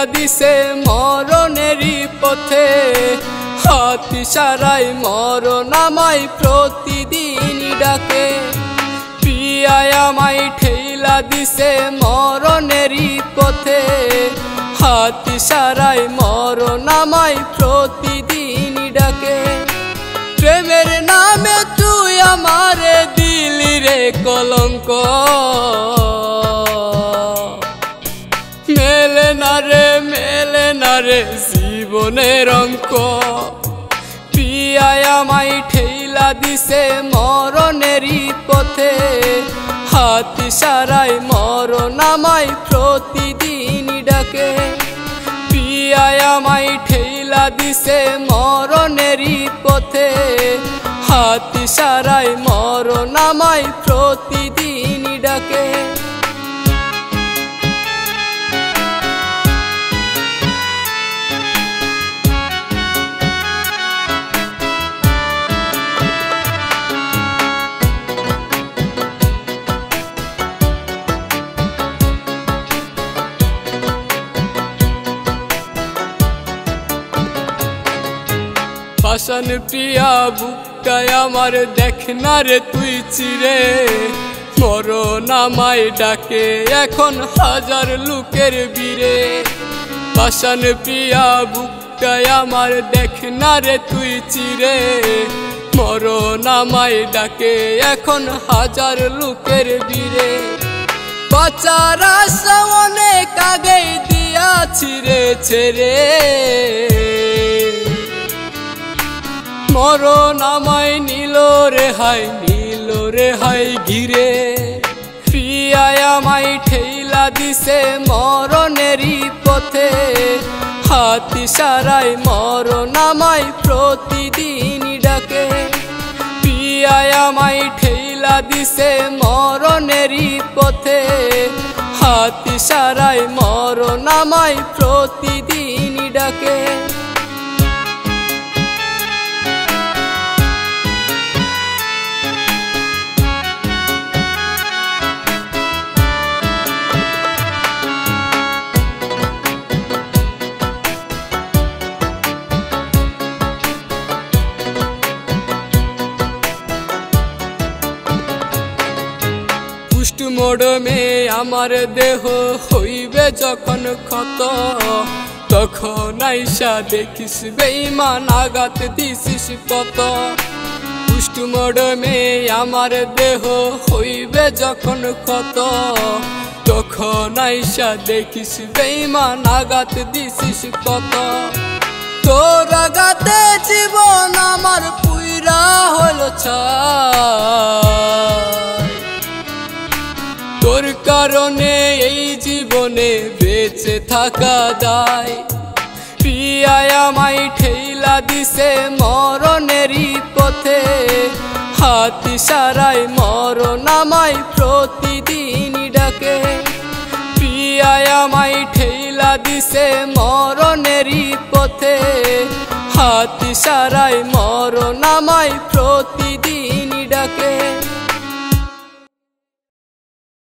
দিছে মরণেরই পথে হাত ইশারায় মরণ আমায় প্রতিদিন ডাকে পিয়ায় আমায় ঠেলা দিছে মরণেরই পথে হাত ইশারায় মরণ আমায় প্রতিদিন ডাকে প্রেমের নামে তুই আমারে দিলি রে কলঙ্ক মেলে না রে জীবনের অঙ্ক পিয়ায় আমায় ঠেলা দিছে মরণেরই পথে হাত ইশারায় মরণ আমায় প্রতিদিন ডাকে পিয়ায় আমায় ঠেলা দিছে মরণেরই পথে হাত ইশারায় মরণ আমায় প্রতিদিন ডাকে পাষাণ প্রিয়া বুকটায় আমার দেখ না রে তুই চিরে মরণ আমায় ডাকে এখন হাজার লোকের বীরে পাষাণ প্রিয়া বুকটায় আমার দেখ না রে তুই চিরে মরণ আমায় ডাকে এখন হাজার লোকের বীরে বাঁচার আশা অনেক আগেই দিয়াছি রে ছেড়ে মরণ আমায় নিল রে হাই ঘিরে পিয়ায় আমায় ঠেলা দিছে মরণেরই পথে হাত ইশারায় মরণ আমায় প্রতিদিন ডাকে পিয়ায় আমায় ঠেলা দিছে মরণেরই পথে হাত ইশারায় মরণ আমায় প্রতিদিন ডাকে মোড়মে আমার দেহ হইবে যখন ক্ষত তখন আইসা দেখিস বেঈমান আঘাত দিছিস কত পুষ্ট মোড়মে আমার দেহ হইবে যখন ক্ষত তখন আইসা দেখিস বেঈমান আঘাত দিছিস কত তোর আঘাতে জীবন আমার পুইরা হলো ছাই তোর কারণে এই জীবনে বেঁচে থাকা দায় পিয়ায় আমায় ঠেলা দিছে মরণেরই পথে হাত ইশারায় মরণ আমায় প্রতিদিন ডাকে পিয়ায় আমায় ঠেলা দিছে মরণেরই পথে হাত ইশারায় মরণ আমায় প্রতিদিন